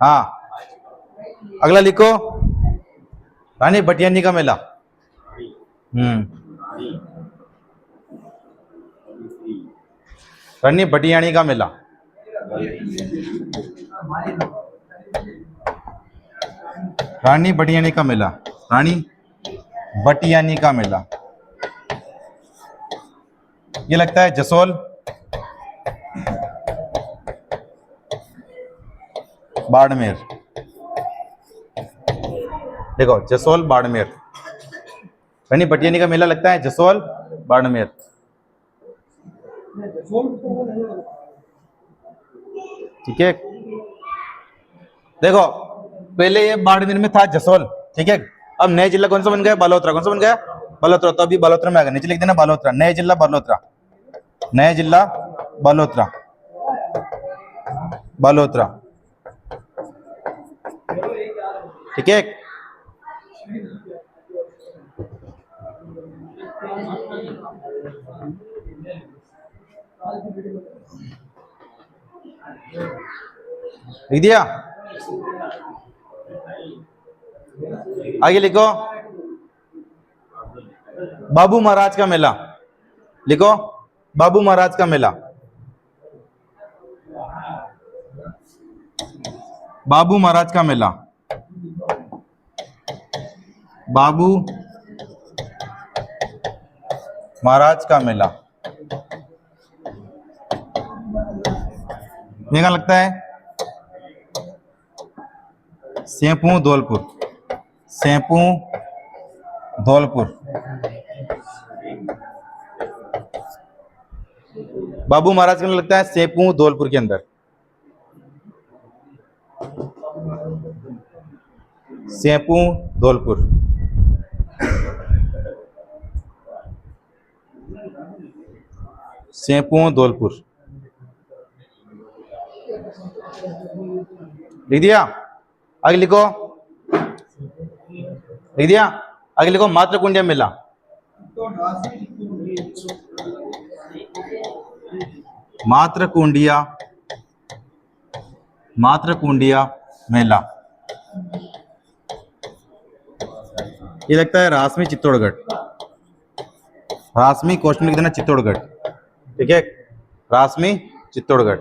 हाँ, अगला लिखो, रानी भटियानी का मेला। रानी भटियानी का मेला। रानी भटियानी का मेला, रानी भटियानी का मेला। ये लगता है जसोल, बाड़मेर। देखो, जसोल बाड़मेर। रानी भटियानी का मेला लगता है जसोल बाड़मेर। ठीक है, देखो पहले ये बाड़मेर में था जसोल, ठीक है। अब नया जिला कौन सा बन गया? बालोतरा। कौन सा बन गया? बालोतरा। तो अभी बालोतरा में आ गया, नीचे लिख देना बालोतरा, नया जिला बालोतरा, नया जिला बालोतरा, बालोतरा। ठीक है, लिख दिया? आगे लिखो, बाबू महाराज का मेला। लिखो, बाबू महाराज का मेला। बाबू महाराज का मेला, बाबू महाराज का मेला। ये क्या लगता है? सेंपू धौलपुर, सेंपू धौलपुर। बाबू महाराज का लगता है सेंपू धौलपुर के अंदर, सेंपू धौलपुर। सेंपू धौलपुर लिख दिया? आगे लिखो, लिख दिया? आगे लिखो, मातृकुंडिया मेला। मातृकुंडिया, मातृकुंडिया मेला। ये लगता है रासमी चित्तौड़गढ़, रासमी क्वेश्चन लिख देना चित्तौड़गढ़। ठीक है, रासमी चित्तौड़गढ़।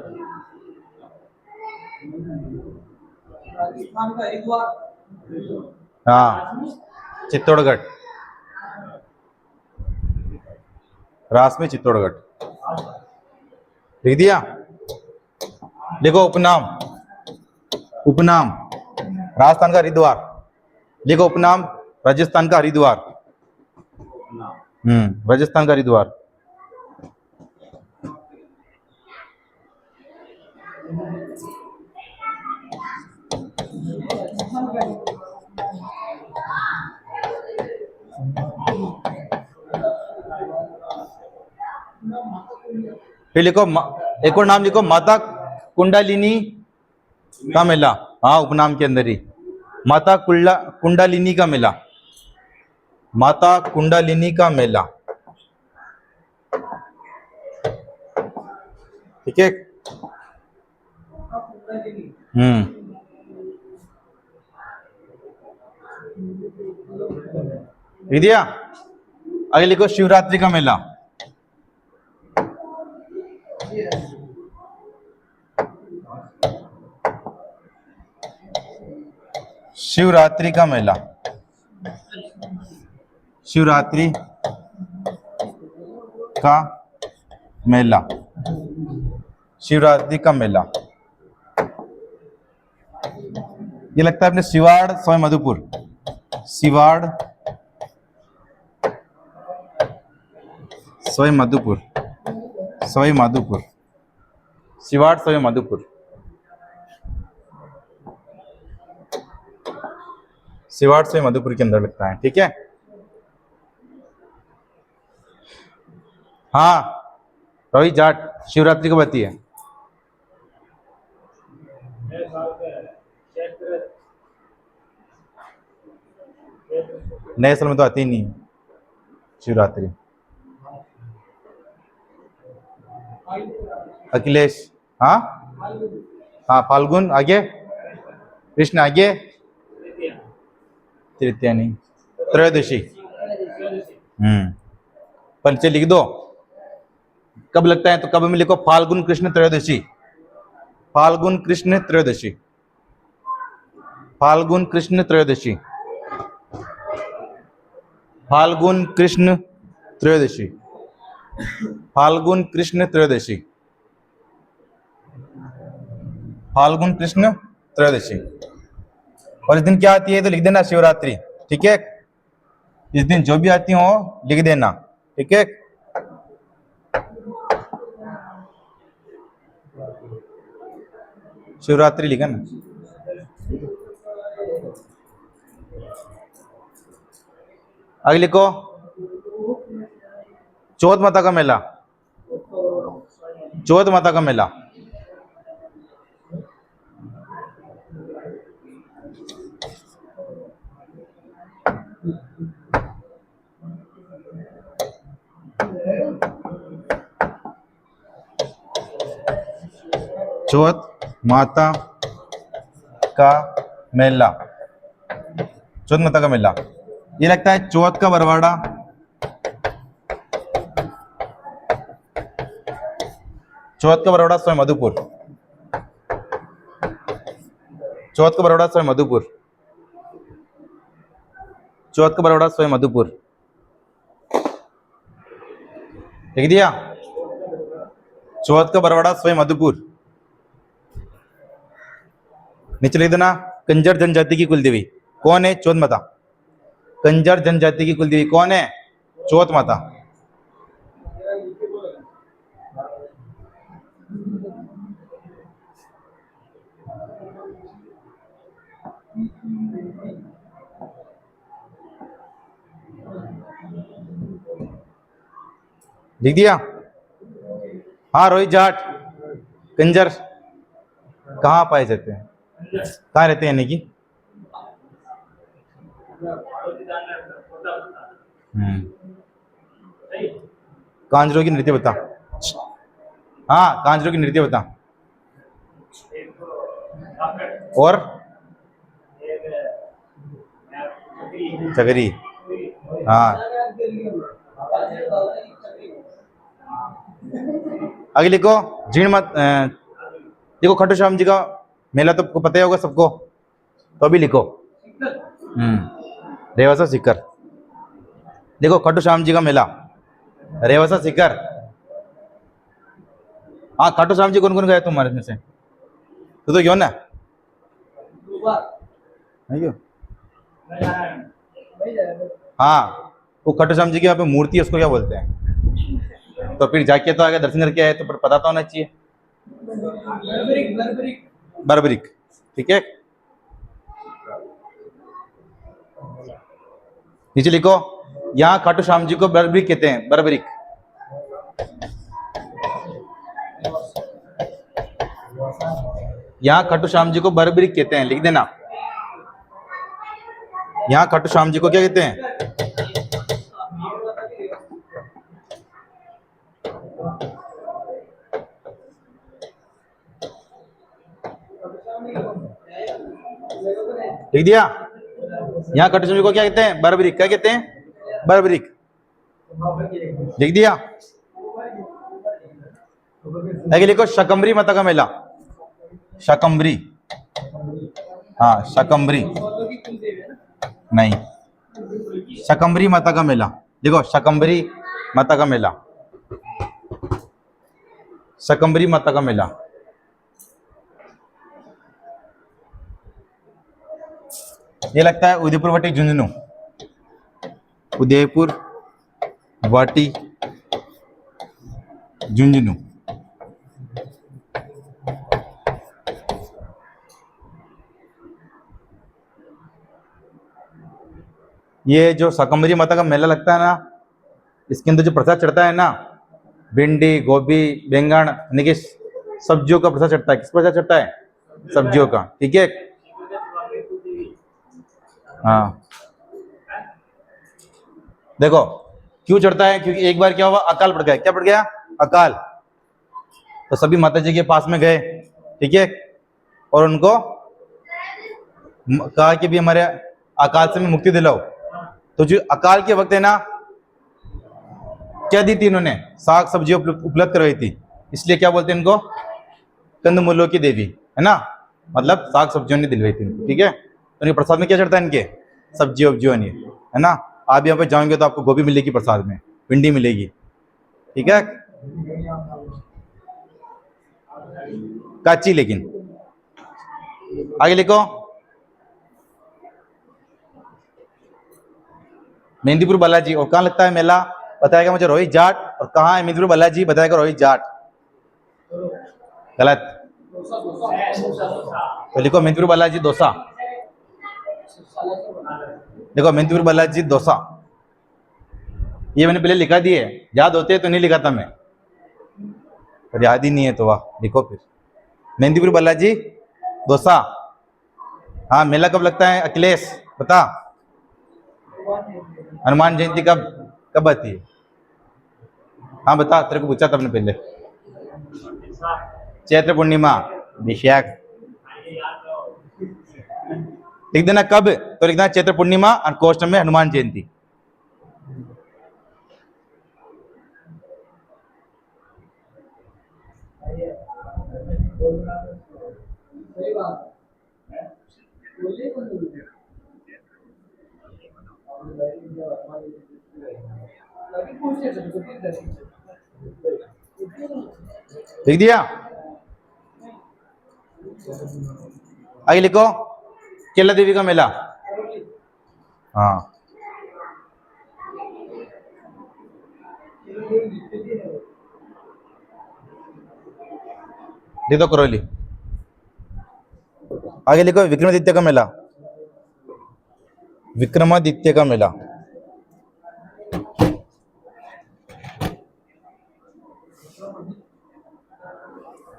हाँ, चित्तौड़गढ़, रासमी चित्तौड़गढ़। लिख दिया? लिखो उपनाम, उपनाम राजस्थान का हरिद्वार। लिखो उपनाम राजस्थान का हरिद्वार। राजस्थान का हरिद्वार। फिर लिखो, एक और नाम लिखो, माता कुंडलिनी का मेला। हाँ, उपनाम के अंदर ही माता कुंडलिनी का मेला, माता कुंडलिनी का मेला। ठीक है, लिख दिया? आगे लिखो, शिवरात्रि का मेला। शिवरात्रि का मेला, शिवरात्रि का मेला, शिवरात्रि का मेला। ये लगता है अपने सिवाड़ सवाई माधोपुर, सिवाड़ सवाई माधोपुर, सवाई माधोपुर, सिवाड़ सवाई माधोपुर, सिवाड़ सवाई माधोपुर के अंदर लगता है। ठीक है, हाँ रवि जाट शिवरात्रि को बताती है। नए साल में तो आती ही नहीं शिवरात्रि। अखिलेश, हाँ हाँ फाल्गुन। आगे कृष्ण आगे, तृतीया नहीं, त्रयोदशी। परिचय लिख दो, कब लगता है तो कब में लिखो फाल्गुन कृष्ण त्रयोदशी, फाल्गुन कृष्ण त्रयोदशी, फाल्गुन कृष्ण त्रयोदशी, फाल्गुन कृष्ण त्रयोदशी, फाल्गुन कृष्ण त्रयोदशी, फाल्गुन कृष्ण त्रयोदशी। और इस दिन क्या आती है तो लिख देना शिवरात्रि, ठीक है। इस दिन जो भी आती हो लिख देना, ठीक है। शिवरात्रि लिखा ना। आगे लिखो चौथ माता का मेला, चौथ माता का मेला, चौथ माता का मेला, चौथ माता का मेला। ये लगता है चौथ का बरवाड़ा, चौथ का बरवाड़ा स्वयं मधुपुर, चौथ का बरवाड़ा स्वयं मधुपुर, चौथ का बरवाड़ा स्वयं मधुपुर, लिख दिया। चौथ का बरवाड़ा स्वयं मधुपुर। नीचे लिख देना कंजर जनजाति की कुलदेवी कौन है, चौथ माता। कंजर जनजाति की कुलदेवी कौन है, चौथ माता। लिख दिया। हाँ रोहित जाट, कंजर कहाँ पाए जाते हैं, कहाँ रहते हैं, यानी कि कांजरों की नृत्य बता। हाँ कांजरों की नृत्य बता। और चगरी, हाँ। आगे लिखो जीण मत, देखो खाटू श्याम जी का मेला तो पता ही होगा सबको, तो अभी लिखो रेवासा सीकर। देखो खाटू श्याम जी का मेला रेवासा सीकर। हाँ खाटू श्याम जी कौन कौन गए तुम्हारे में से, तो क्यों ना क्यों? हाँ वो खाटू श्याम जी की यहाँ पे मूर्ति है, उसको क्या बोलते हैं, तो फिर जाके तो आगे दर्शन करके आए तो फिर पता तो होना चाहिए। बर्बरिक, ठीक है। नीचे लिखो यहाँ खाटू श्याम जी को बर्बरिक कहते हैं, बर्बरिक। यहाँ खाटू श्याम जी को बर्बरिक कहते हैं, लिख देना। यहाँ खाटू श्याम जी को क्या कहते हैं, लिख दिया। यहाँ खाटू श्याम जी को क्या कहते हैं, बर्बरिक। क्या कहते हैं, बर्बरिक, लिख दिया। आगे लिखो शकंबरी माता का मेला, शकंबरी, हाँ शकंबरी नहीं, शकंबरी माता का मेला। देखो शकंबरी माता का मेला, शकंबरी माता का मेला। ये लगता है उदयपुर वाटी झुंझुनू, उदयपुर वाटी झुंझुनू। ये जो शकंबरी माता का मेला लगता है ना, इसके अंदर जो प्रसाद चढ़ता है ना, भिंडी गोभी बैंगन यानी कि सब्जियों का प्रसाद चढ़ता है। किस प्रसाद चढ़ता है, सब्जियों का, ठीक है। हाँ देखो क्यों चढ़ता है, क्योंकि एक बार क्या हुआ, अकाल पड़ गया। क्या पड़ गया, अकाल। तो सभी माता जी के पास में गए, ठीक है, और उनको कहा कि भी हमारे अकाल से हमें मुक्ति दिलाओ। तो जो अकाल के वक्त है ना, क्या दी थी इन्होंने? साग सब्जी उपलब्ध करवाई थी, इसलिए क्या बोलते हैं इनको? कंदमूलों की देवी, है ना, मतलब साग सब्जियों ने दिलवाई थी इनको, ठीक है। तो इनके प्रसाद में क्या चढ़ता है? इनके सब्जी वब्जियों ने, है ना। आप यहाँ पे जाओगे तो आपको गोभी मिलेगी प्रसाद में, भिंडी मिलेगी, ठीक है, कच्ची। लेकिन आगे लिखो, मेहंदीपुर बालाजी। और कहाँ लगता है मेला? बताएगा मुझे रोहित जाट। और कहाँ है मेहंदीपुर बालाजी? बताएगा रोहित जाट। गलत। तो लिखो मेहंदीपुर बालाजी दौसा। देखो मेहंदीपुर बालाजी दौसा, ये मैंने पहले लिखा दिए, याद होते तो नहीं लिखा था मैं, पर याद ही नहीं है तो वाह, लिखो फिर मेहंदीपुर बालाजी दौसा। हाँ, मेला कब लगता है अखिलेश? बता। हनुमान जयंती कब आती है? हाँ बता, तेरे को पूछा था मैंने पहले। चैत्र पूर्णिमा, विशाख। लिख देना कब, तो लिखना चैत्र पूर्णिमा और कोष्ठ में हनुमान जयंती। लिख दिया? आगे लिखो, केला देवी का मेला। हाँ, लिख दो करौली। आगे लिखो, विक्रमादित्य का मेला। विक्रमादित्य का मेला।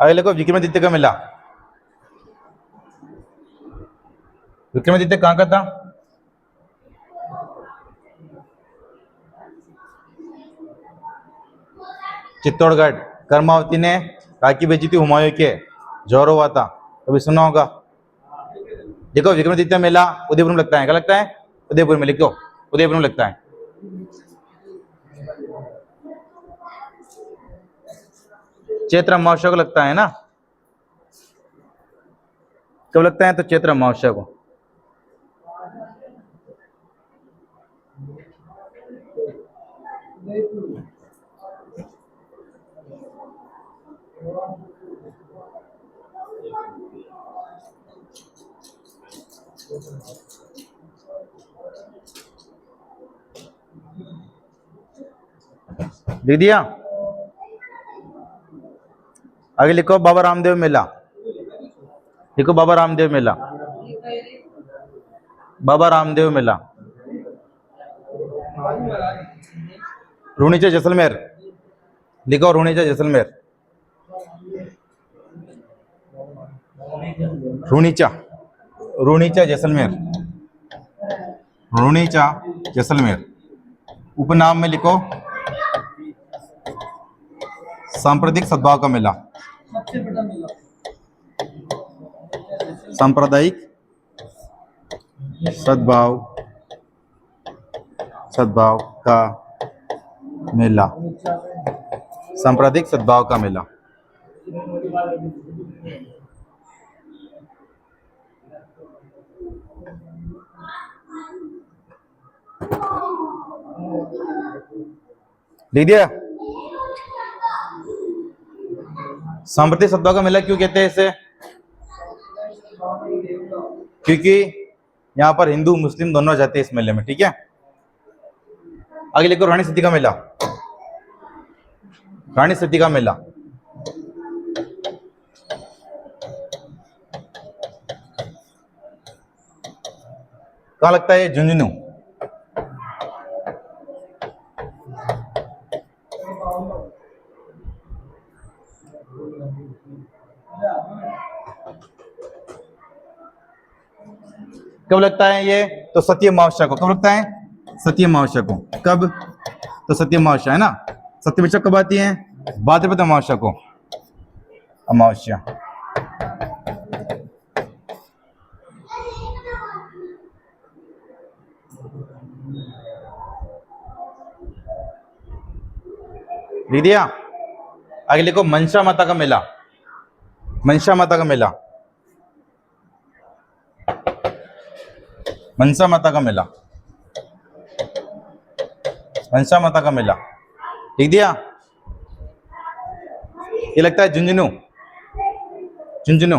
आगे लिखो, विक्रमादित्य का मेला। विक्रमादित्य कहाँ का था? चित्तौड़गढ़। कर्मावती ने राखी भेजी थी हुमायूं के, जोर हुआ था, कभी सुना होगा। देखो विक्रमादित्य मेला उदयपुर में लगता है। क्या लगता है? उदयपुर में। लिखो, उदयपुर में लगता है। चैत्र अमावस्या को लगता है ना? कब लगता है? तो चैत्र अमावस्या को। लिख दिया? आगे लिखो, बाबा रामदेव मेला। लिखो बाबा रामदेव मेला। बाबा रामदेव मेला। रूणीचा जैसलमेर। लिखो रूणीचा जैसलमेर। रूणीचा, रूणीचा जैसलमेर, रूणीचा जैसलमेर। उपनाम में लिखो सांप्रदायिक सद्भाव का मेला। सांप्रदायिक सद्भाव का मेला। सांप्रदायिक सद्भाव का मेला। लिख दिया? सांप्रदायिक सद्भाव का मेला क्यों कहते हैं इसे? क्योंकि यहाँ पर हिंदू मुस्लिम दोनों जाते हैं इस मेले में, ठीक है। आगे लिखो, रानी सती का मेला। रानी सती का मेला। कहाँ लगता है? झुंझुनू। कब लगता है ये? तो सती अमावस्या को। कब लगता है? सती अमावस्या को। कब? तो सती अमावस्या, है ना। सती अमावस्या कब आती है? भाद्रपद अमावस्या को। अमावस्या। लिख दिया। आगे लिखो मनसा माता का मेला। मनसा माता का मेला, मनसा माता का मेला, मनसा माता का मेला, लिख दिया। ये लगता है झुंझुनू, झुंझुनू।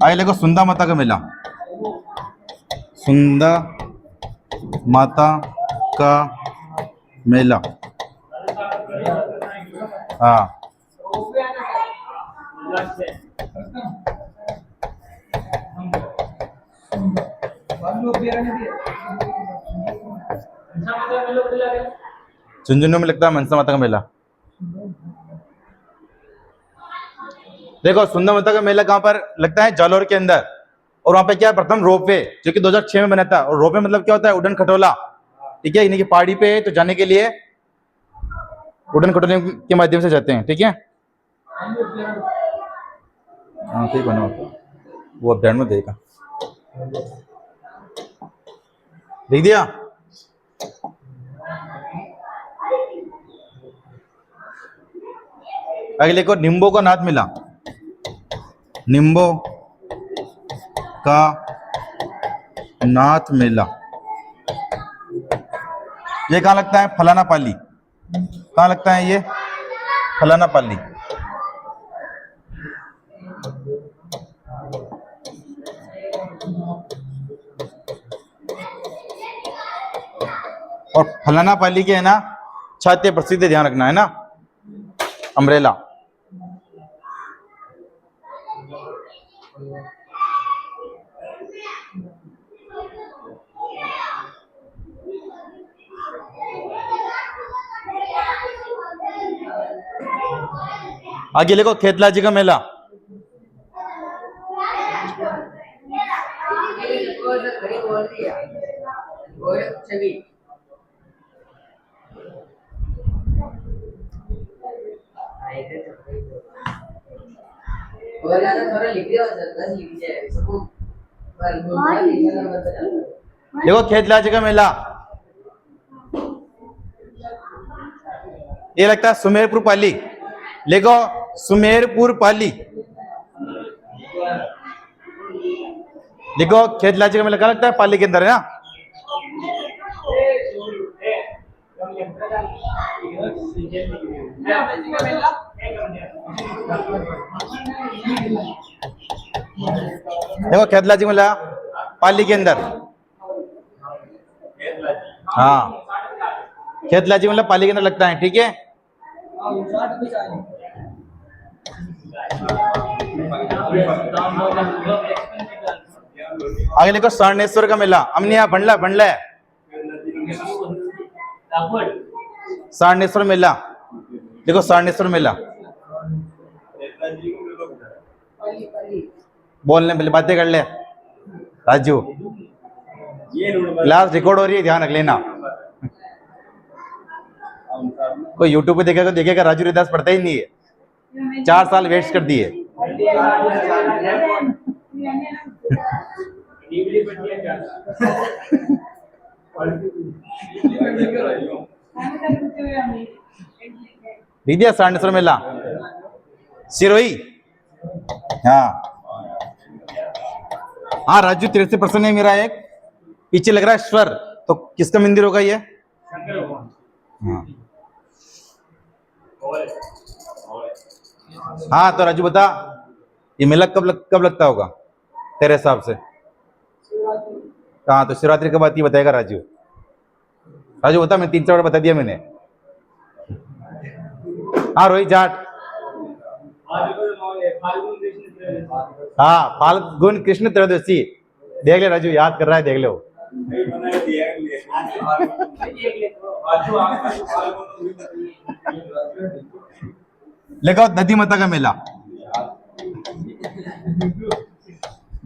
आगे लिखो सुंदा माता का मेला। सुंदा माता का मेला, हाँ। झुंझुनू में लगता है मनसा माता का मेला। देखो सुंदर माता का मेला कहाँ पर लगता है? जालौर के अंदर। और वहां पे क्या है? प्रथम रोपवे, जो कि 2006 में बना था। और रोपवे मतलब क्या होता है? उड़न खटोला, ठीक है। यानी कि पहाड़ी पे तो जाने के लिए उड़न खटोले के माध्यम से जाते हैं, ठीक है। हाँ ठीक बना होता, वो अध्ययन में देगा। लिख दिया। आगे लिखो निम्बो का नाथ मिला। निम्बो का नाथ मेला, ये कहाँ लगता है? फलाना पाली। कहाँ लगता है ये? फलाना पाली। और फलाना पाली के है ना छात्य प्रसिद्ध, ध्यान रखना है ना, अम्ब्रेला। आगे लिखो खेतलाजी का मेला। देखो खेतलाजी का मेला, ये लगता है सुमेरपुर पाली। लिखो सुमेरपुर पाली। देखो खेतलाजी का मेला कहाँ लगता है? पाली के अंदर है ना। देखो खेतलाजी का मेला पाली के अंदर, हाँ। खेतलाजी मतलब पाली के अंदर लगता है, ठीक है। आगे लिखो सारणेश्वर का मेला। अमनिया बंडला बंडला, सारणेश्वर मेला। देखो सारणेश्वर मेला, बोलने पहले बातें कर ले राजू, क्लास रिकॉर्ड हो रही है, ध्यान रख लेना। कोई यूट्यूब पे देखेगा तो देखेगा राजू रिदास पढ़ता ही नहीं है, 4 साल वेस्ट कर दिए। दीदी सारणेश्वर मेला सिरोही, हाँ हाँ। राजू 83% है मेरा। एक पीछे लग रहा है स्वर, तो किसका मंदिर होगा ये? हाँ हाँ। तो राजू बता ये मेला कब लगता होगा तेरे हिसाब से? हाँ तो शिवरात्रि कब आती है बताएगा राजू। राजू बता, मैं 3-4 बार बता दिया मैंने। हाँ रोहित जाट, हाँ फाल्गुन कृष्ण त्रयोदशी। देख ले राजू, याद कर रहा है, देख लो। लिखो दधी माता का मेला।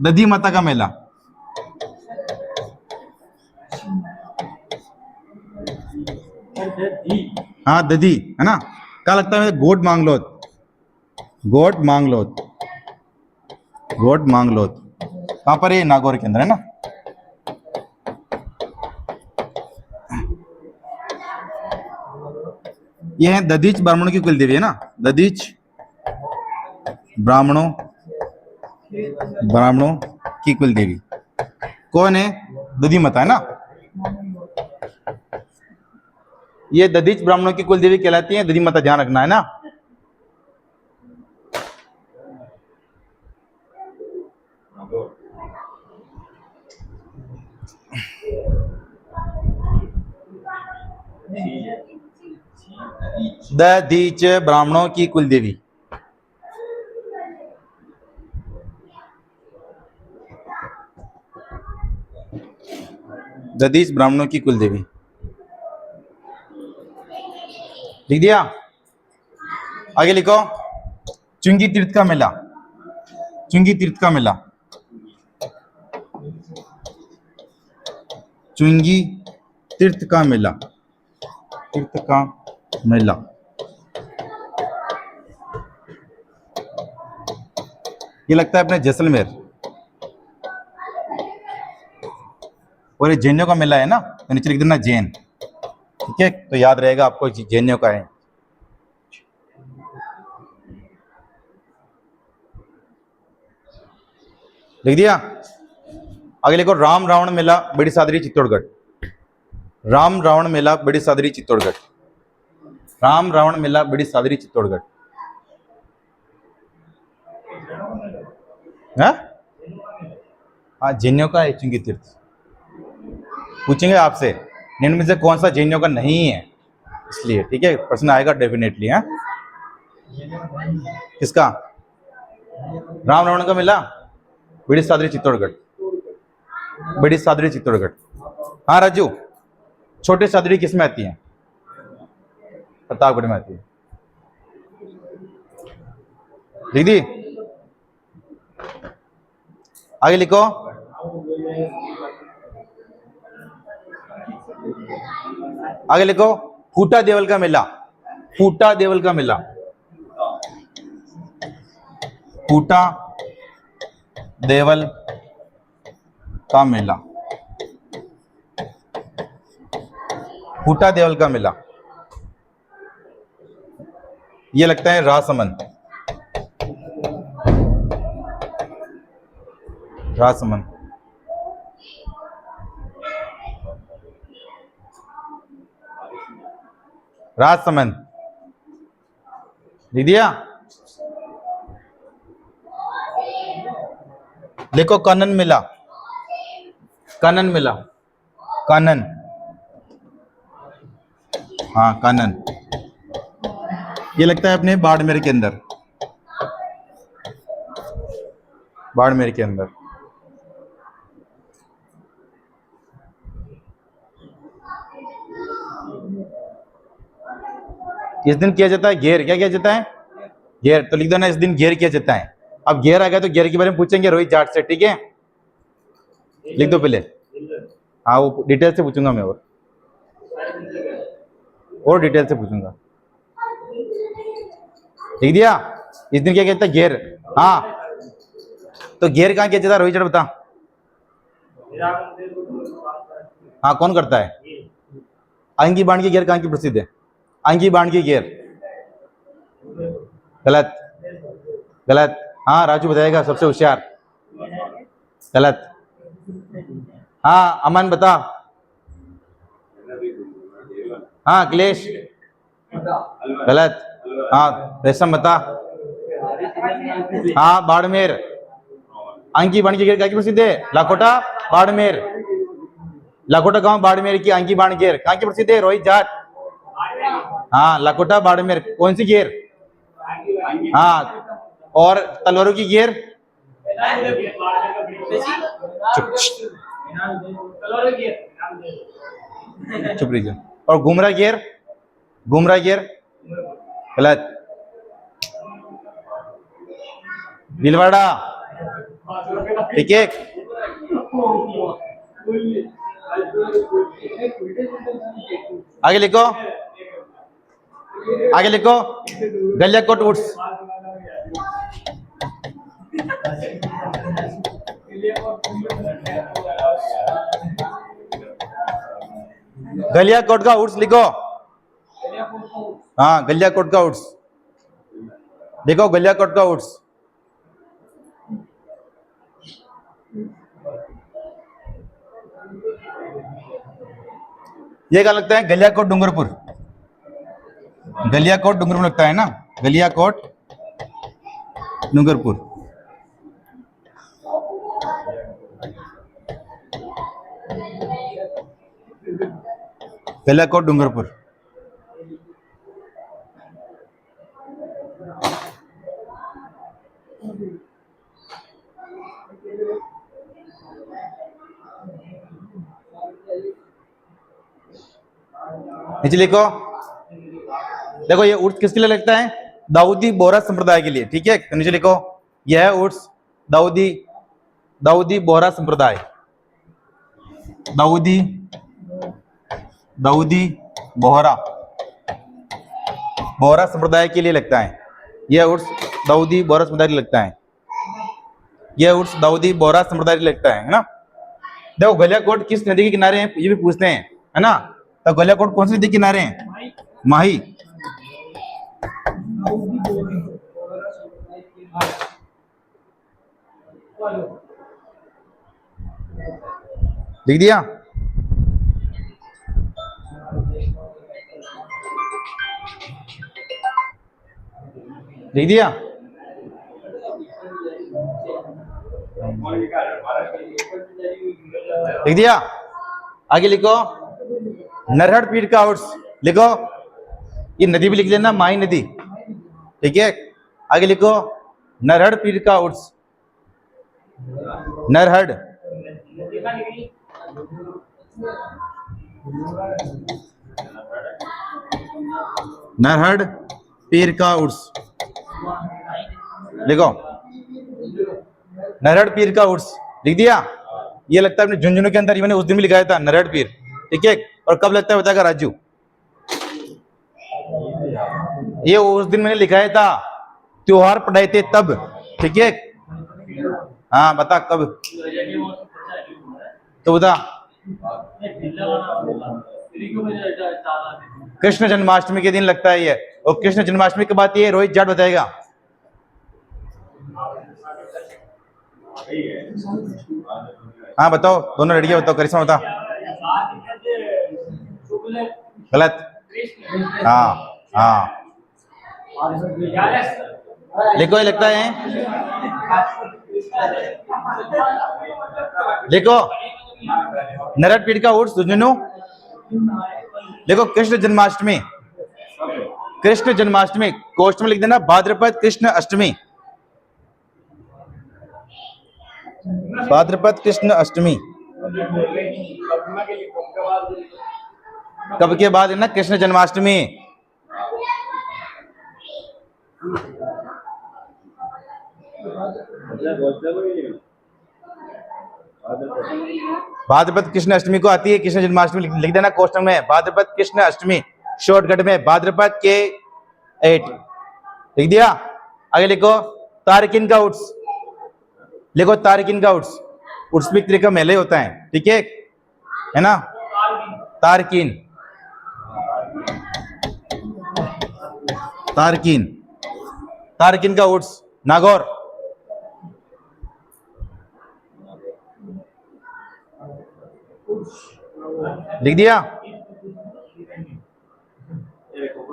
दधी माता का मेला, हाँ दधी है ना। क्या लगता है? गोट मांगलोद, गोट मांगलोद, गोट मांगलोद। कहाँ पर है? नागौर के अंदर है ना। ये है ददीच ब्राह्मणों की कुल देवी है ना, ददीच ब्राह्मणों ब्राह्मणों की कुल देवी कौन है? दधीमता है ना। ये ददीच ब्राह्मणों की कुल देवी कहलाती है, दधीमता ध्यान रखना है ना। दधीच ब्राह्मणों की कुल देवी। दधीच ब्राह्मणों की कुल देवी लिख दिया। आगे लिखो, चुंगी तीर्थ का मेला, चुंगी तीर्थ का मेला, चुंगी तीर्थ का मेला, तीर्थ का मेला। ये लगता है अपने जैसलमेर, और ये जैनियों का मेला है ना, तो नीचे लिख देना जैन, ठीक है, तो याद रहेगा आपको जैनियों का है। लिख दिया। आगे लिखो, राम रावण मेला बड़ी सादरी चित्तौड़गढ़, राम रावण मेला बड़ी सादरी चित्तौड़गढ़, राम रावण मेला बड़ी सादरी चित्तौड़गढ़। हाँ, जैनियों का है चुंगी तीर्थ। पूछेंगे आपसे निम्न में से कौन सा जैनियों का नहीं है, इसलिए ठीक है, प्रश्न आएगा डेफिनेटली। है किसका? राम रावण का मेला बड़ी सादरी चित्तौड़गढ़, बड़ी सादरी चित्तौड़गढ़। हाँ राजू, छोटे सादरी किस में आती है? प्रतापगढ़ में आती है। लिख दी। आगे लिखो, आगे लिखो, फूटा देवल का मेला, फूटा देवल का मेला, फूटा देवल का मेला, फूटा देवल का मेला। ये लगता है राजसमंद, राजसमंद। राजसमंद लिख दिया। देखो, कानन मेला, कानन मेला, कानन, हाँ कानन। ये लगता है अपने बाड़मेर के अंदर, बाड़मेर के अंदर। इस दिन किया जाता है घेर, क्या किया जाता है? घेर, तो लिख देना इस दिन घेर किया जाता है। अब घेर आ गया तो घेर के बारे में पूछेंगे रोहित जाट से, ठीक है, लिख दो पहले। हाँ, वो डिटेल से पूछूंगा मैं, और डिटेल से पूछूंगा। लिख दिया। इस दिन क्या कहता है? घेर। हाँ, तो घेर कहाँ किया जाता है रोहित जाट, बता। हाँ, कौन करता है? आंगी बाण की घेर कहाँ की प्रसिद्ध है? आंगी बाण की घेर। गलत, गलत। हाँ, राजू बताएगा, सबसे होशियार। गलत। हाँ, अमन बता। हाँ, अखिलेश। गलत। हाँ, रेशम बता। हाँ, बाड़मेर। आंगी बाण की घेर क्या की प्रसिद्ध है? लाखोटा, बाड़मेर। लाखोटा गांव बाड़मेर की आंगी बाण घेर कहाँ की प्रसिद्ध है रोहित जाट? हाँ, लाखोटा बाड़मेर। कौन सी घेर? हाँ, और तलवारों की घेर? चुप रहिए। और घुमरा घेर? घुमरा घेर? गलत। भीलवाड़ा, ठीक है। आगे लिखो, आगे लिखो, गलियाकोट वुड्स। गलियाकोट का वुड्स लिखो। हाँ गलियाकोट का उर्स, देखो गलियाकोट का उर्स। ये क्या लगता है? गलियाकोट डूंगरपुर, गलियाकोट डूंगरपुर लगता है ना, गलियाकोट डूंगरपुर। गलियाकोट डूंगरपुर। नीचे लिखो, देखो ये उर्स किसके लिए लगता है? दाऊदी बोहरा संप्रदाय के लिए, ठीक है। तो नीचे लिखो, यह है उर्स दाऊदी, दाऊदी बोहरा संप्रदाय, दाऊदी, दाऊदी बोहरा, बोहरा संप्रदाय के लिए लगता है। यह उर्स दाऊदी बोहरा संप्रदाय के लिए लगता है, यह उर्स दाऊदी बोहरा संप्रदाय के लिए लगता है ना। देखो गलियाकोट किस नदी के किनारे हैं, ये भी पूछते हैं, है ना। तो गलियाकोट कौन सी नदी के किनारे हैं? माही। लिख दिया? लिख दिया? लिख दिया? आगे लिखो, नरहड़ पीर का उर्स, लिखो, ये नदी भी लिख लेना, माही नदी, ठीक है। आगे लिखो, नरहड़ पीर का उर्स, नरहड़, नरहड़ पीर का उर्स, लिखो, नरहड़ पीर का उर्स। लिख दिया? ये लगता है अपने झुंझुनू के अंदर मैंने उस दिन भी लिखाया था नरहड़ पीर, ठीक है। और कब लगता है बताएगा राजू? ये उस दिन मैंने लिखाया था, त्योहार पढ़ाए थे तब, ठीक है। हाँ बता कब, तो बता। कृष्ण जन्माष्टमी के दिन लगता है ये, और कृष्ण जन्माष्टमी के बाद ये रोहित जाट बताएगा। हाँ बताओ, दोनों लड़कियां बताओ, करिश्मा बता। गलत। हाँ हाँ लिखो, ये लगता है, देखो नरहड़ पीर का उर्स झुंझुनू, देखो कृष्ण जन्माष्टमी, कृष्ण जन्माष्टमी कोष्ठ में लिख देना भाद्रपद कृष्ण अष्टमी, भाद्रपद कृष्ण अष्टमी। कब के बाद है ना? कृष्ण जन्माष्टमी। भाद्रपद कृष्ण अष्टमी को आती है कृष्ण जन्माष्टमी, लिख देना कोष्टक में भाद्रपद कृष्ण अष्टमी, शॉर्टकट में भाद्रपद के 8, लिख दिया? आगे लिखो, तारकिन का उर्स, लिखो तारकिन का उर्स, उर्स भी एक तरह का मेला होता है, ठीक है ना। तारकिन, तारकिन, तारकिन का उर्स नागौर, लिख दिया?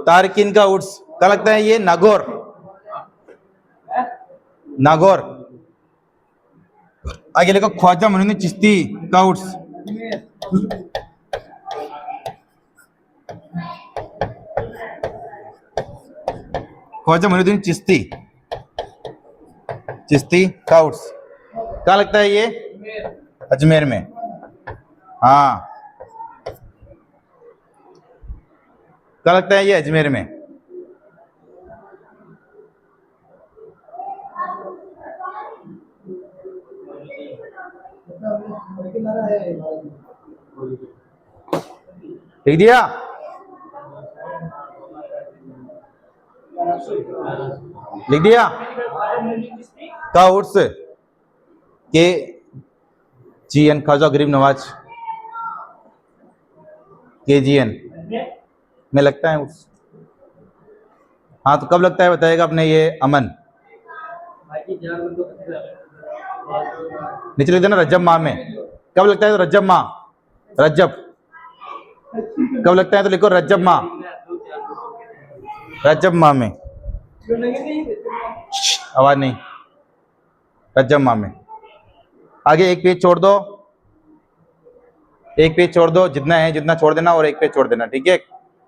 तारकिन का उर्स क्या लगता है? ये नागौर, नागौर। आगे लिखो, ख्वाजा मोइनुद्दीन चिश्ती का उर्स, ख्वाजा मोइनुद्दीन चिश्ती, चिश्ती का उर्स क्या लगता है? ये अजमेर में। हाँ क्या लगता है? ये अजमेर में। लिख दिया? लिख दिया? का उर्स के जीएन, ख्वाजा गरीब नवाज के जीएन में लगता है उर्स। हाँ तो कब लगता है बताएगा अपने ये अमन। नीचे लिख देना रजब माह में। कब लगता है तो रजब माह, रजब। कब लगता है तो लिखो रजब माह, रजब माह में। आवाज नहीं, रजब माह में। आगे एक पेज छोड़ दो, एक पेज छोड़ दो, जितना है जितना छोड़ देना और एक पेज छोड़ देना, ठीक है।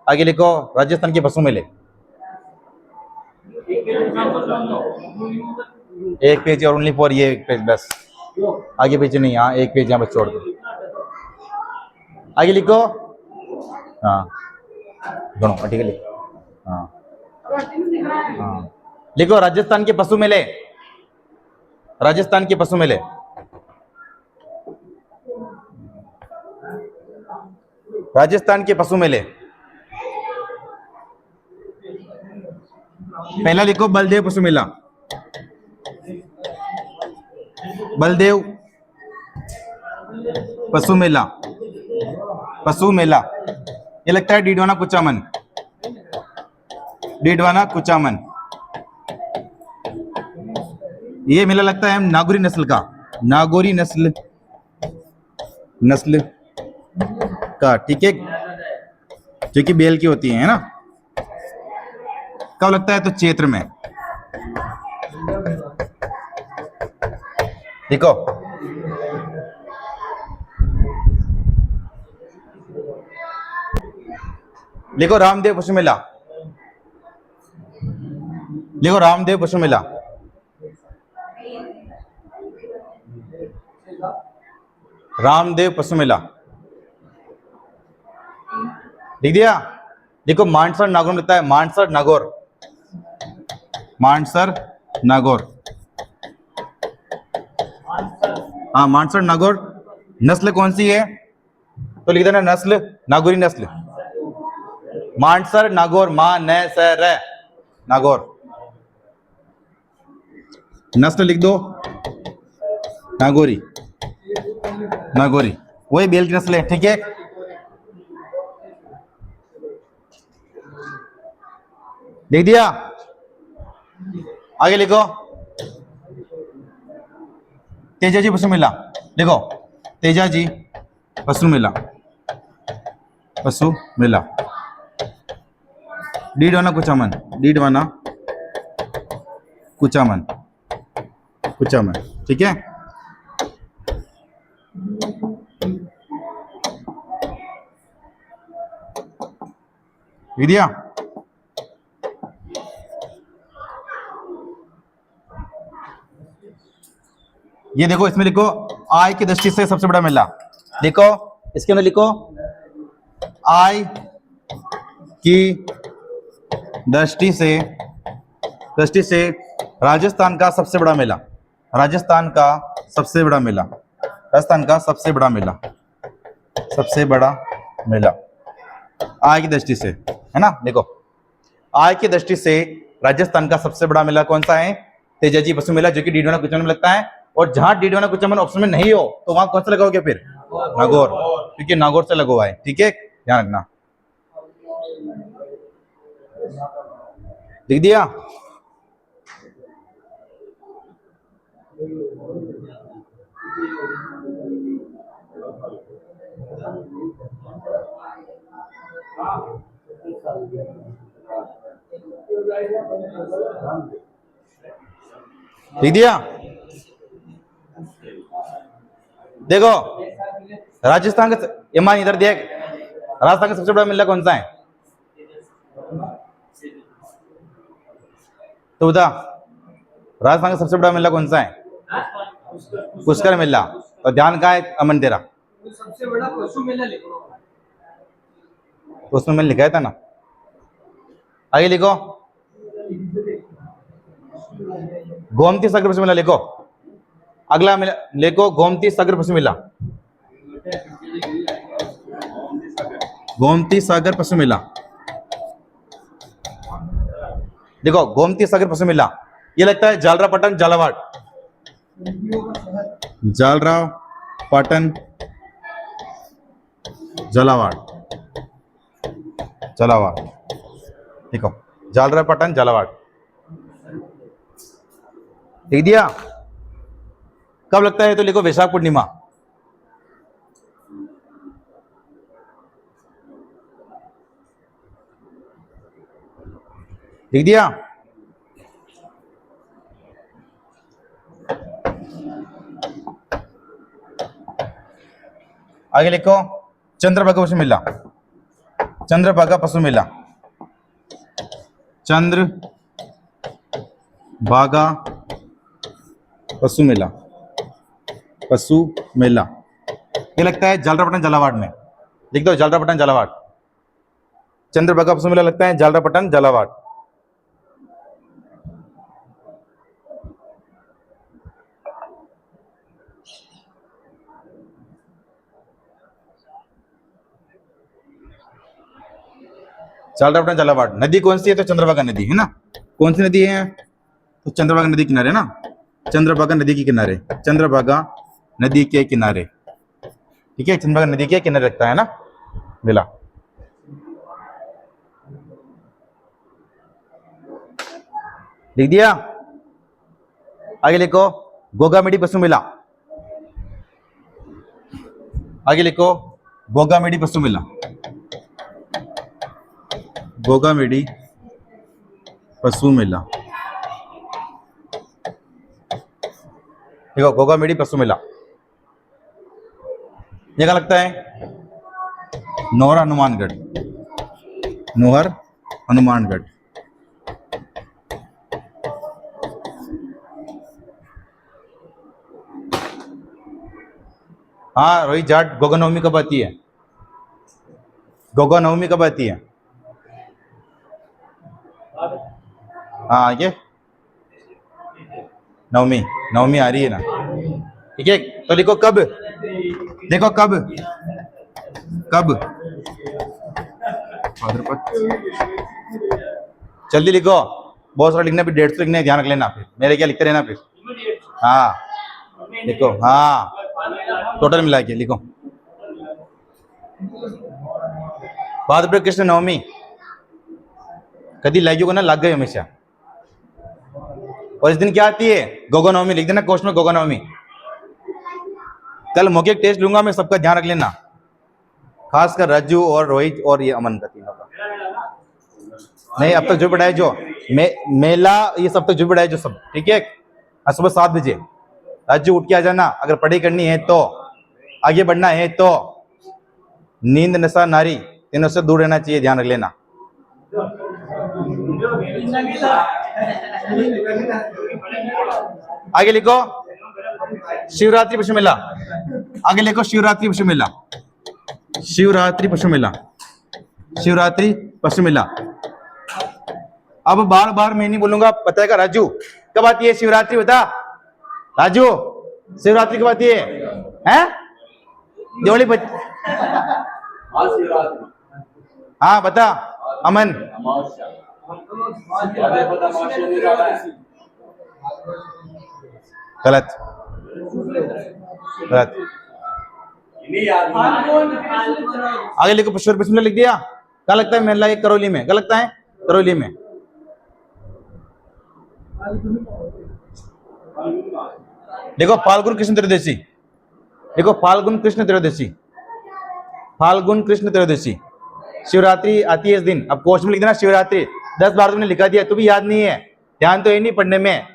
आगे लिखो राजस्थान के पशु मेले। एक पेज और ओनली फॉर ये एक पेज बस, आगे पीछे नहीं। हाँ एक पेज यहाँ बस छोड़ दो। आगे लिखो, हाँ दोनों ठीक है लिखो। हाँ हाँ लिखो राजस्थान के पशु मेले, राजस्थान के पशु मेले। राजस्थान के पशु मेले। पहला लिखो बलदेव पशु मेला, बलदेव पशु मेला, पशु मेला। ये लगता है डीडवाना कुचामन, डीडवाना कुचामन। ये मेला लगता है नागौरी नस्ल का, नागौरी नस्ल, नस्ल का, ठीक है, जो कि बेल की होती है ना। कब लगता है तो चैत्र में। देखो लिखो रामदेव पशु मेला, लिखो रामदेव पशु मेला। रामदेव पशु मेला लिख दिया। देखो मानसर नागौर लिखता है, मानसर नागौर, मानसर नागौर। हाँ मानसर नागौर। नस्ल कौन सी है तो लिख देना नस्ल नागौरी नस्ल, मानसर नागौर, मा न स र नागौर। नस्ल लिख दो नागौरी, नागौरी वही बेल की नस्ल है, ठीक है। लिख दिया। आगे लिखो तेजाजी पशु मेला, लिखो तेजाजी पशु मेला, पशु मेला। डीडवाना कुचामन, डीडवाना कुचामन, कुचामन, ठीक है। लिख दिया। ये देखो इसमें लिखो आय की दृष्टि से सबसे बड़ा मेला, देखो इसके अंदर लिखो आय की दृष्टि से राजस्थान का सबसे बड़ा मेला, राजस्थान का सबसे बड़ा मेला, राजस्थान का सबसे बड़ा मेला, सबसे बड़ा मेला आय की दृष्टि से, है ना। देखो आय की दृष्टि से राजस्थान का सबसे बड़ा मेला कौन सा है, तेजाजी पशु मेला, जो कि डीडवाना कुचामन में लगता है। और जहां डीडवाना कुचामन ऑप्शन में नहीं हो तो वहां कौन सा लगाओगे फिर, नागौर, क्योंकि नागौर से लगा हुआ है, ठीक है, ध्यान रखना। लिख दिया। लिख दिया। देखो राजस्थान का, ईमान इधर देख, राजस्थान का सबसे बड़ा मेला कौन सा है तो बता, राजस्थान का सबसे बड़ा मेला कौन सा है, पुष्कर मेला। और ध्यान कहाँ है अमन तेरा, सबसे बड़ा पशु मेला लिखो, तो उसमें मैंने लिखा था ना। आगे लिखो गोमती सागर पशु मेला, लिखो अगला मेला, लिखो गोमती सागर पशु मेला, गोमती सागर पशु मेला। देखो गोमती सागर पशु मेला ये लगता है जालरापाटन झालावाड़, जालरापाटन झालावाड़, झालावाड़। देखो जालरापटन झालावाड़। लिख दिया? कब लगता है तो लिखो वैशाख पूर्णिमा। लिख दिया? आगे लिखो चंद्रभागा पशु मेला। चंद्रभागा पशु मेला। चंद्रभागा पशु मेला। पशु मेला ये लगता है जालरापटन झालावाड़ में। लिख दो जालरापटन झालावाड़। चंद्रभागा पशु मेला लगता है जालरापटन झालावाड़। जालरापटन झालावाड़। नदी कौन सी है तो चंद्रभागा नदी है ना। कौन सी नदी है तो चंद्रभागा नदी किनारे ना। चंद्रभागा नदी के किनारे। चंद्रभागा नदी के किनारे। ठीक है चंद्रभागा नदी के किनारे रखता है ना मेला। लिख दिया? आगे लिखो गोगामेडी पशु मेला। आगे लिखो गोगामेडी पशु मेला। गोगामेडी पशु मेला। देखो गोगामेडी पशु मेला ये क्या लगता है? नौहर हनुमानगढ़। नौहर हनुमानगढ़। हाँ रोहित जाट गोगा नवमी कब आती है? गोगा नवमी कब आती है? हाँ आगे नवमी। नवमी आ रही है ना। ठीक है तो लिखो कब। देखो कब। कब जल्दी लिखो। बहुत सारा लिखना, फिर 150 लिखना है, ध्यान रख लेना। फिर मेरे क्या लिखते रहना फिर। हाँ लिखो। हाँ टोटल मिला के लिखो। भाद्रपद कृष्ण नवमी कदी लगी को ना लग गई हमेशा। और इस दिन क्या आती है? गोगा नवमी। लिख देना कोश में गोगा नवमी। कल मौखिक टेस्ट लूंगा मैं, सबका ध्यान रख लेना, खासकर राजू और रोहित और ये अमन का, तीनों का। नहीं अब तक जो पढ़ाए जो मेला ये सब तक जो पढ़ाए जो सब। ठीक है सुबह 7 बजे राजू उठ के आ जाना। अगर पढ़ाई करनी है तो, आगे बढ़ना है तो। नींद नशा नारी तीनों से दूर रहना चाहिए, ध्यान रख लेना। आगे लिखो शिवरात्रि पशु मेला। आगे लिखो शिवरात्रि पशु मेला। शिवरात्रि पशु मेला। शिवरात्रि पशु मेला। अब बार बार मैं नहीं बोलूंगा, पता है का राजू कब आती है शिवरात्रि? बता राजू शिवरात्रि कब आती है? हैं दिवाली हाँ बता अमन। गलत गलत। आगे लिखो पुष्कर बिस्मिल्लाह लिख दिया। क्या लगता है मेला? एक करौली में। क्या लगता है? करौली में। देखो फाल्गुन कृष्ण त्रयोदशी। देखो फाल्गुन कृष्ण त्रयोदशी। फाल्गुन कृष्ण त्रयोदशी शिवरात्रि आती है इस दिन। अब कोश में लिख देना शिवरात्रि। 10 बार तुमने लिखा दिया तो भी याद नहीं है, ध्यान तो है नहीं पढ़ने में।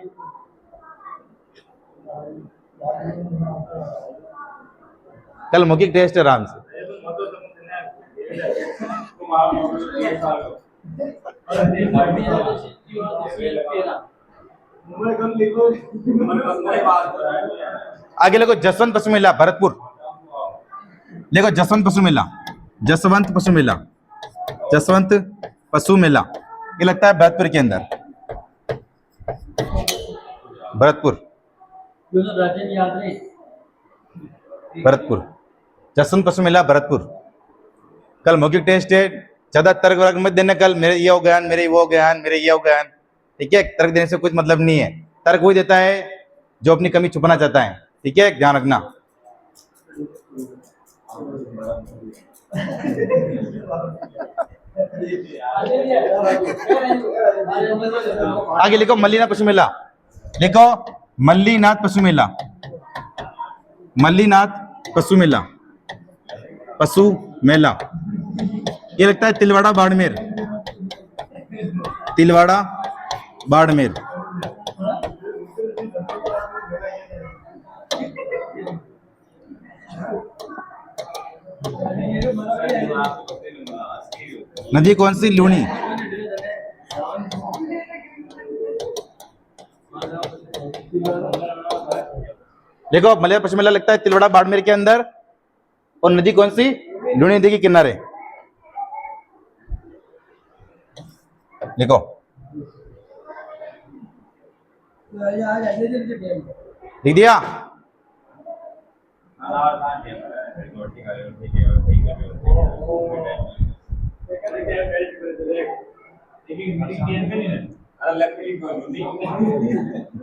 कल मौखिक टेस्ट है आराम से। आगे देखो जसवंत पशु मेला भरतपुर। देखो जसवंत पशु मेला। जसवंत पशु मेला। जसवंत पशु मेला ये लगता है भरतपुर के अंदर। भरतपुर भरतपुर जसवंत पशु मेला भरतपुर। कल मौखिक टेस्ट है, ज्यादा तर्क वर्क मत देना। कल मेरे ये हो गया, मेरे वो ज्ञान, मेरे ये हो गया। ठीक है तर्क देने से कुछ मतलब नहीं है। तर्क वही देता है जो अपनी कमी छुपाना चाहता है। ठीक है ध्यान रखना। आगे लिखो मल्लीनाथ पशु मेला, लिखो मल्लीनाथ पशु मेला, मल्लीनाथ पशु मेला, पशु मेला। ये लगता है तिलवाड़ा बाड़मेर, तिलवाड़ा बाड़मेर। नदी कौन सी? लूनी। देखो मलया पश्चिम मेला लगता है तिलवाड़ा बाड़मेर के अंदर, और नदी कौन सी? लूनी नदी के किनारे। देखो लिख दिया।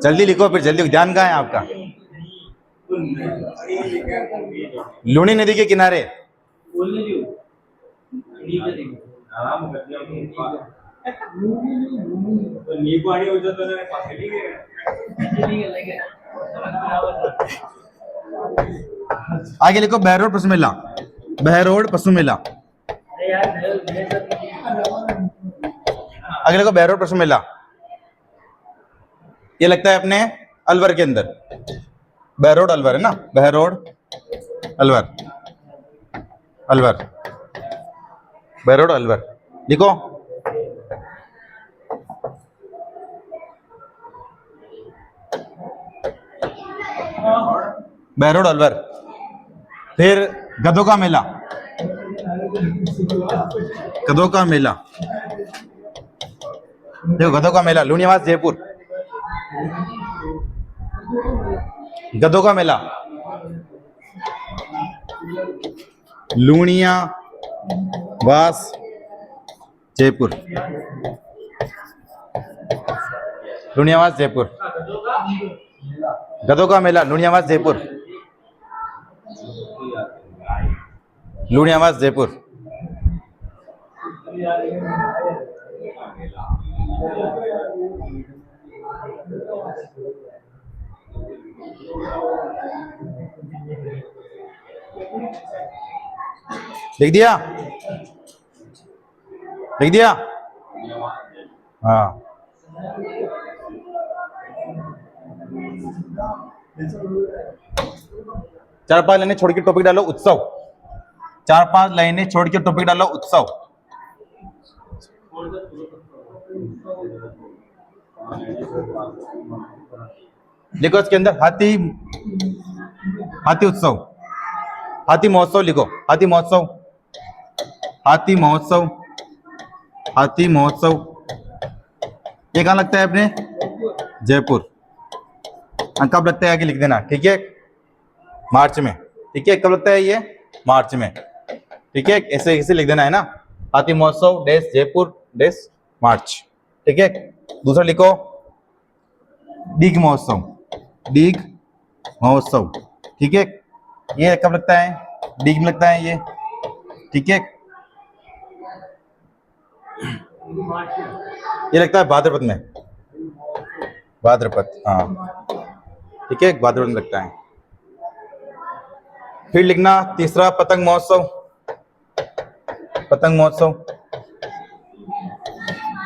जल्दी लिखो, फिर जल्दी, ध्यान कहाँ है आपका? लूनी नदी के किनारे। आगे लिखो बहरोड पशु मेला, बहरोड पशु मेला। आगे लिखो बहरोड पशु मेला। ये लगता है अपने अलवर के अंदर, बहरोड अलवर है ना, बहरोड अलवर, अलवर, बहरोड अलवर लिखो। बहरोड अलवर। फिर गधों का मेला, गधों का मेला, देखो गधों का मेला लूनियावास जयपुर, गधों का मेला लूनियावास जयपुर, लूनियावास जयपुर, गधों का मेला लूनियावास जयपुर, लूनियावास जयपुर। लिख दिया, लिख दिया। हाँ चार पांच लाइनें छोड़ के टॉपिक डालो उत्सव, चार पांच लाइनें छोड़ के टॉपिक डालो उत्सव। लिखो इसके अंदर हाथी, हाथी उत्सव, हाथी महोत्सव लिखो, हाथी महोत्सव, हाथी महोत्सव, हाथी महोत्सव। ये कहाँ लगता है अपने? जयपुर। कब लगता है आगे लिख देना, ठीक है? मार्च में, ठीक है? कब लगता है ये? मार्च में, ठीक है? ऐसे ऐसे लिख देना है ना, हाथी महोत्सव डेस जयपुर डेस मार्च, ठीक है? दूसरा लिखो डीग महोत्सव, डीग महोत्सव, ठीक है? ये कब लगता है? डीग में लगता है ये, ठीक है? ये लगता है भाद्रपद में, भाद्रपद, हाँ ठीक है, भाद्रपद में लगता है। फिर लिखना तीसरा पतंग महोत्सव, पतंग महोत्सव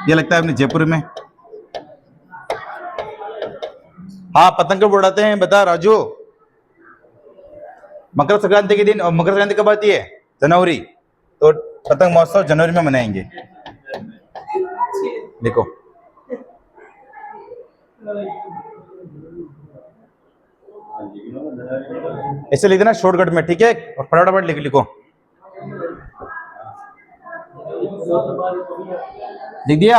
ये लगता है अपने जयपुर में। हाँ पतंग कब उड़ाते हैं बता राजू? मकर संक्रांति के दिन। और मकर संक्रांति कब आती है? जनवरी। तो पतंग महोत्सव जनवरी में मनाएंगे। देखो ऐसे लिख देना शॉर्टकट में, ठीक है? और फटाफट लिख लिखो, लिख दिया?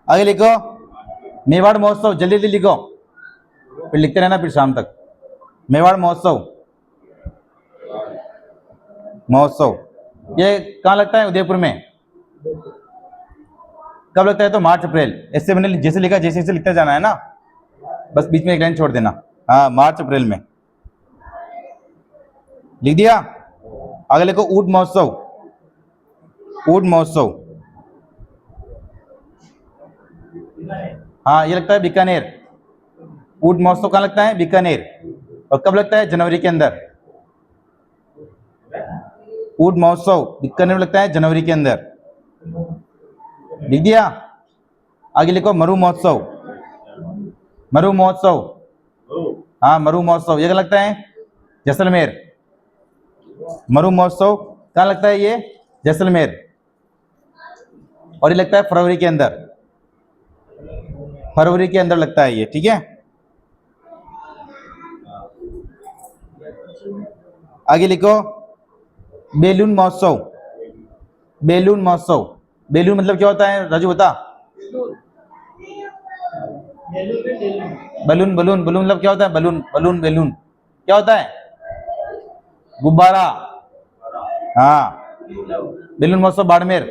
आगे लिखो मेवाड़ महोत्सव, जल्दी जल्दी लिखो, फिर लिखते रहना फिर शाम तक। मेवाड़ महोत्सव, महोत्सव ये कहाँ लगता है? उदयपुर में। कब लगता है? तो मार्च अप्रैल। ऐसे मैंने जैसे लिखा जैसे जैसे लिखते जाना है ना, बस बीच में एक लाइन छोड़ देना। हाँ मार्च अप्रैल में, लिख दिया? आगे लिखो ऊंट महोत्सव, ऊंट महोत्सव। हाँ ये लगता है बीकानेर। ऊंट महोत्सव कहाँ लगता है? बीकानेर। और कब लगता है? जनवरी के अंदर। ऊंट महोत्सव बीकानेर में लगता है जनवरी के अंदर। लिख दिया? आगे लिखो मरु महोत्सव। मरु महोत्सव, हाँ मरु महोत्सव ये क्या लगता है? जैसलमेर। मरु महोत्सव कहाँ लगता है ये? जैसलमेर। और ये लगता है फरवरी के अंदर। फरवरी के अंदर लगता है ये, ठीक है। आगे लिखो बेलून महोत्सव। बेलून महोत्सव, बेलून मतलब क्या होता है राजू बता? बलून बलून बलून मतलब क्या होता है? बलून बलून बेलून क्या होता है? गुब्बारा। हाँ बेलून महोत्सव बाड़मेर।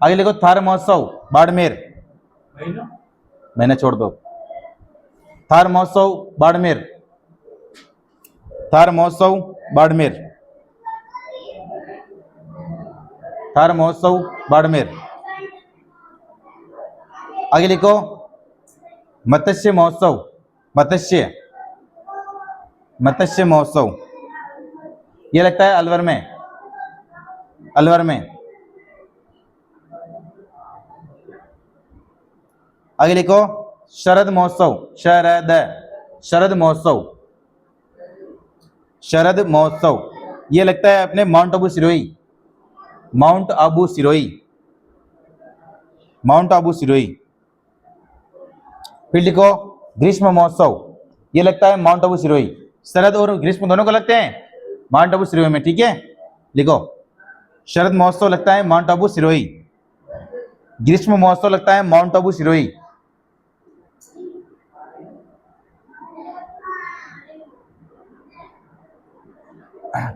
आगे लिखो थार महोत्सव बाड़मेर। मैंने छोड़ दो। थार महोत्सव बाड़मेर। थार महोत्सव बाड़मेर। थार महोत्सव बाड़मेर। आगे लिखो मत्स्य महोत्सव। मत्स्य, मत्स्य महोत्सव ये लगता है अलवर में। अलवर में। आगे लिखो शरद महोत्सव। शरद, शरद महोत्सव। शरद महोत्सव ये लगता है अपने mount Abu Sirohi. Mount Abu Sirohi. Mount Abu Sirohi. फिर लिखो ग्रीष्म महोत्सव ये लगता है माउंट आबू सिरोही। शरद और ग्रीष्म दोनों को लगते हैं माउंट आबू सिरोही में, ठीक है। लिखो शरद महोत्सव लगता है माउंट आबू सिरोही। ग्रीष्म महोत्सव लगता है माउंट आबू सिरोही।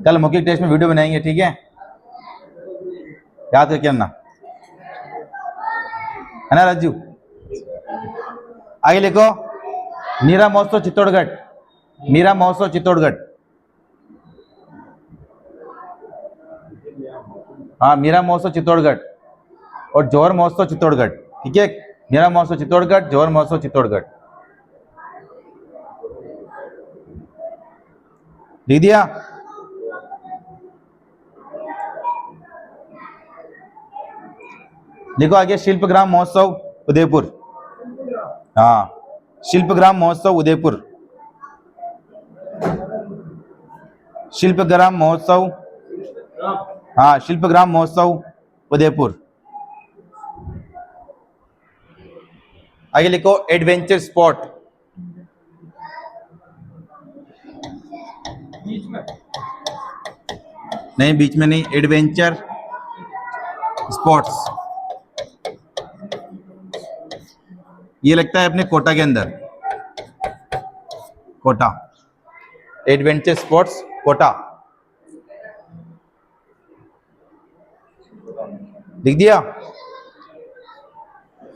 कल मौखिक टेस्ट में वीडियो बनाएंगे, ठीक है, याद करके आना, है ना राजू। आगे लिखो मीरा महोत्सव चित्तौड़गढ़। मीरा महोत्सव चित्तौड़गढ़। हाँ मीरा महोत्सव चित्तौड़गढ़ और जौहर महोत्सव चित्तौड़गढ़, ठीक है। मीरा महोत्सव चित्तौड़गढ़, जौहर महोत्सव चित्तौड़गढ़। लिख दिया? लिखो आगे शिल्पग्राम महोत्सव उदयपुर। हाँ शिल्पग्राम महोत्सव उदयपुर। शिल्पग्राम महोत्सव, हाँ शिल्पग्राम महोत्सव उदयपुर। आगे लिखो एडवेंचर स्पॉट। नहीं बीच में नहीं, एडवेंचर स्पॉट्स ये लगता है अपने कोटा के अंदर। Kota, adventure spots Kota. लिख दिया?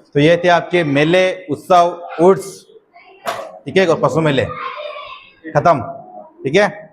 तो ये थे आपके मेले, उत्सव, उर्स, ठीक है, और पशु मेले खत्म, ठीक है।